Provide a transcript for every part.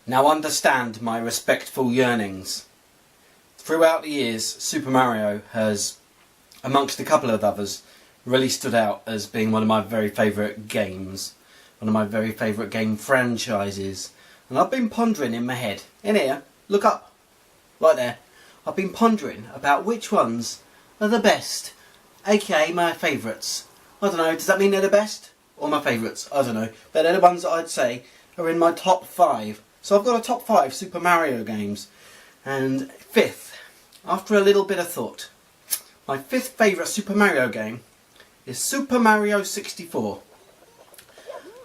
Now understand my respectful yearnings. Throughout the years, Super Mario has, amongst a couple of others, really stood out as being one of my very favourite games. One of my very favourite game franchises. And I've been pondering in my head, in here, look up, right there. I've been pondering about which ones are the best, aka my favourites. I don't know, does that mean they're the best? Or my favourites? I don't know. But they're the ones that I'd say are in my top 5. So I've got a top 5 Super Mario games. And fifth, after a little bit of thought, my 5th favourite Super Mario game is Super Mario 64.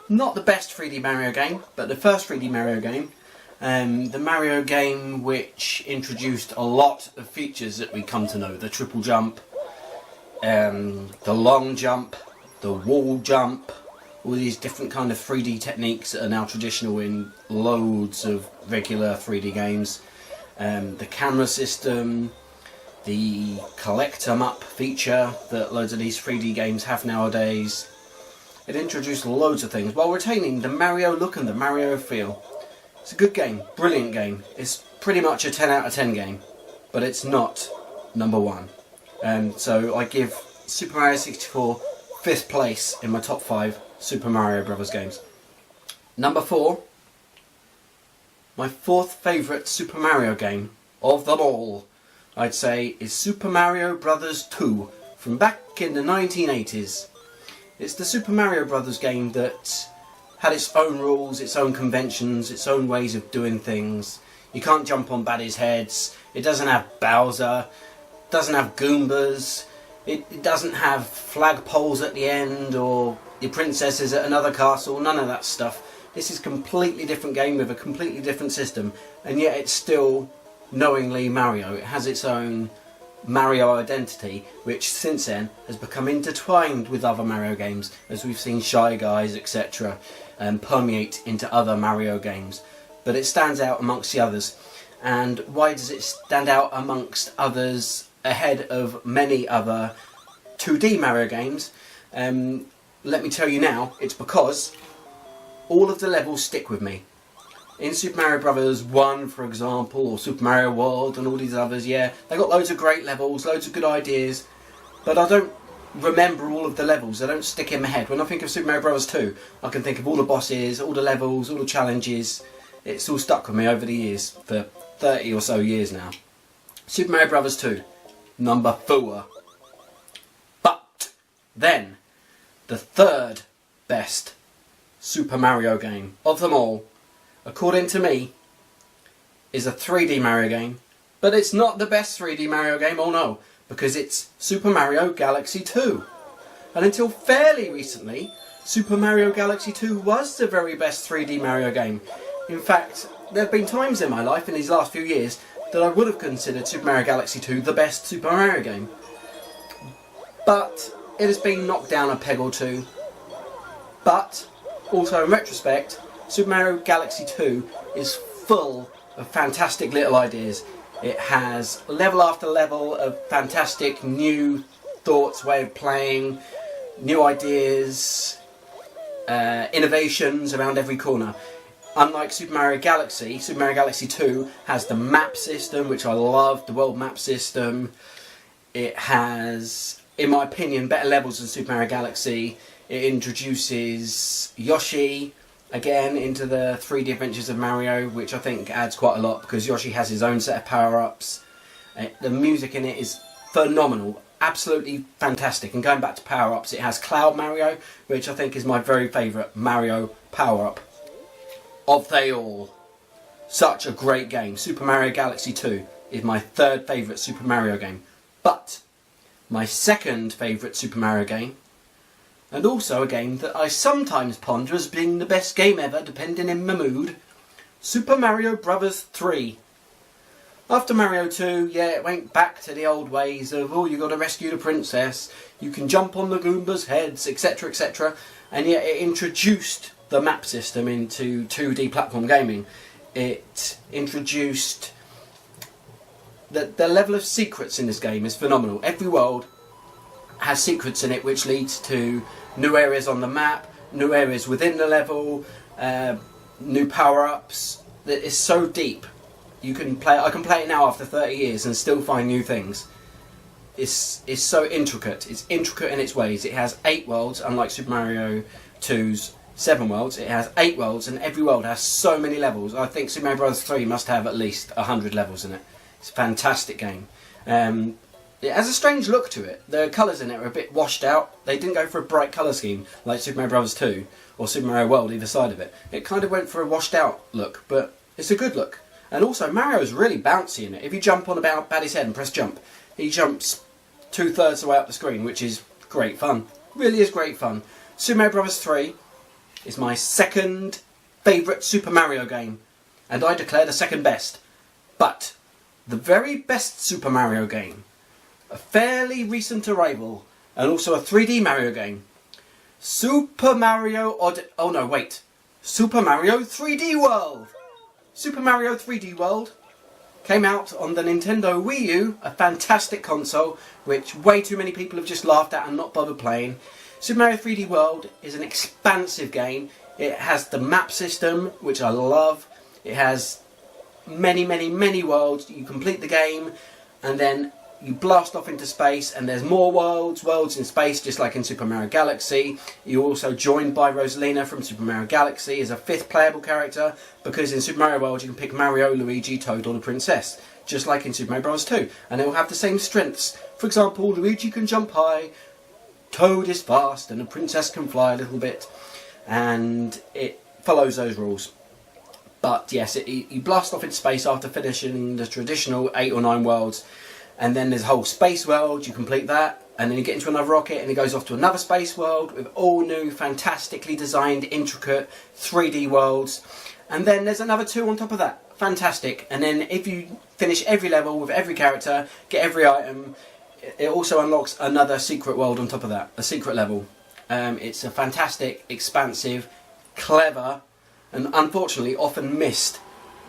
Not the best 3D Mario game, but the first 3D Mario game. The Mario game which introduced a lot of features that we come to know. The triple jump, the long jump, the wall jump, all these different kind of 3D techniques that are now traditional in loads of regular 3D games. The camera system, the collect 'em up feature that loads of these 3D games have nowadays. It introduced loads of things while retaining the Mario look and the Mario feel. It's a good game, brilliant game. It's pretty much a 10 out of 10 game, but it's not number 1. So I give Super Mario 64 5th place in my top 5 Super Mario Brothers games. Number 4, my 4th favourite Super Mario game of them all, I'd say, is Super Mario Brothers 2 from back in the 1980s. It's the Super Mario Brothers game that had its own rules, its own conventions, its own ways of doing things. You can't jump on baddies' heads, it doesn't have Bowser, it doesn't have Goombas, it doesn't have flagpoles at the end or your princesses at another castle, none of that stuff. This is a completely different game with a completely different system, and yet it's still knowingly Mario. It has its own Mario identity, which since then has become intertwined with other Mario games, as we've seen Shy Guys, etc., permeate into other Mario games. But it stands out amongst the others. And why does it stand out amongst others ahead of many other 2D Mario games? Let me tell you now, it's because all of the levels stick with me. In Super Mario Bros. 1, for example, or Super Mario World and all these others, yeah, they got loads of great levels, loads of good ideas, but I don't remember all of the levels, they don't stick in my head. When I think of Super Mario Bros. 2, I can think of all the bosses, all the levels, all the challenges. It's all stuck with me over the years, for 30 or so years now. Super Mario Bros. 2, number 4. But then, the 3rd best Super Mario game of them all, according to me, is a 3D Mario game, but it's not the best 3D Mario game, oh no, because it's Super Mario Galaxy 2. And until fairly recently, Super Mario Galaxy 2 was the very best 3D Mario game. In fact, there have been times in my life in these last few years that I would have considered Super Mario Galaxy 2 the best Super Mario game. But it has been knocked down a peg or two. But also in retrospect, Super Mario Galaxy 2 is full of fantastic little ideas. It has level after level of fantastic new thoughts, way of playing, new ideas, innovations around every corner. Unlike Super Mario Galaxy 2 has the map system, which I love, the world map system. It has, in my opinion, better levels than Super Mario Galaxy. It introduces Yoshi again into the 3D Adventures of Mario, which I think adds quite a lot because Yoshi has his own set of power-ups. The music in it is phenomenal, absolutely fantastic. And going back to power-ups, it has Cloud Mario, which I think is my very favourite Mario power-up of they all. Such a great game. Super Mario Galaxy 2 is my 3rd favourite Super Mario game. But my 2nd favourite Super Mario game, and also a game that I sometimes ponder as being the best game ever, depending in my mood, Super Mario Bros. 3. After Mario 2, yeah, it went back to the old ways of, oh, you got to rescue the princess, you can jump on the Goombas' heads, etc, etc, and yet it introduced the map system into 2D platform gaming. It introduced the level of secrets in this game is phenomenal. Every world has secrets in it which leads to new areas on the map, new areas within the level, new power-ups. that is so deep. I can play it now after 30 years and still find new things. It's so intricate. It's intricate in its ways. It has 8 worlds, unlike Super Mario 2's 7 worlds. It has 8 worlds, and every world has so many levels. I think Super Mario Bros. 3 must have at least 100 levels in it. It's a fantastic game. It has a strange look to it. The colours in it are a bit washed out. They didn't go for a bright colour scheme like Super Mario Bros. 2 or Super Mario World either side of it. It kind of went for a washed out look, but it's a good look. And also Mario's really bouncy in it. If you jump on about Baddy's head and press jump, he jumps 2/3 of the way up the screen, which is great fun. Really is great fun. Super Mario Bros. 3 is my second favourite Super Mario game, and I declare the second best. But the very best Super Mario game, a fairly recent arrival, and also a 3D Mario game, Super Mario 3D World! Super Mario 3D World came out on the Nintendo Wii U, a fantastic console which way too many people have just laughed at and not bothered playing. Super Mario 3D World is an expansive game. It has the map system, which I love. It has many worlds. You complete the game and then you blast off into space, and there's more worlds in space, just like in Super Mario Galaxy. You're also joined by Rosalina from Super Mario Galaxy as a 5th playable character, because in Super Mario World you can pick Mario, Luigi, Toad or the Princess, just like in Super Mario Bros. 2. And it will have the same strengths. For example, Luigi can jump high, Toad is fast, and the Princess can fly a little bit. And it follows those rules. But yes, you blast off into space after finishing the traditional 8 or 9 worlds. And then there's a whole space world, you complete that, and then you get into another rocket and it goes off to another space world with all new, fantastically designed, intricate 3D worlds. And then there's another 2 on top of that. Fantastic. And then if you finish every level with every character, get every item, it also unlocks another secret world on top of that, a secret level. It's a fantastic, expansive, clever, and unfortunately often missed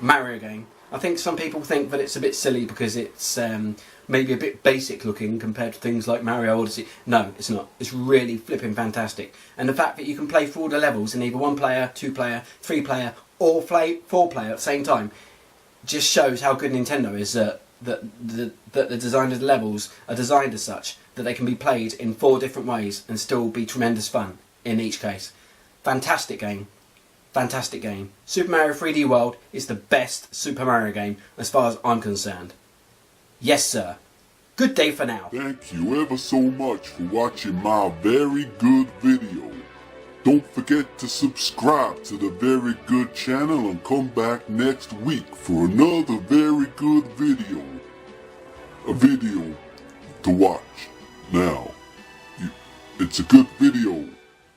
Mario game. I think some people think that it's a bit silly because it's maybe a bit basic looking compared to things like Mario Odyssey. No, it's not. It's really flipping fantastic. And the fact that you can play through all the levels in either 1 player, 2 player, 3 player or 4 player at the same time just shows how good Nintendo is, that the design of the levels are designed as such that they can be played in 4 different ways and still be tremendous fun in each case. Fantastic game. Fantastic game. Super Mario 3D World is the best Super Mario game as far as I'm concerned. Yes sir. Good day for now. Thank you ever so much for watching my very good video. Don't forget to subscribe to the Very Good channel and come back next week for another very good video. A video to watch. Now, it's a good video.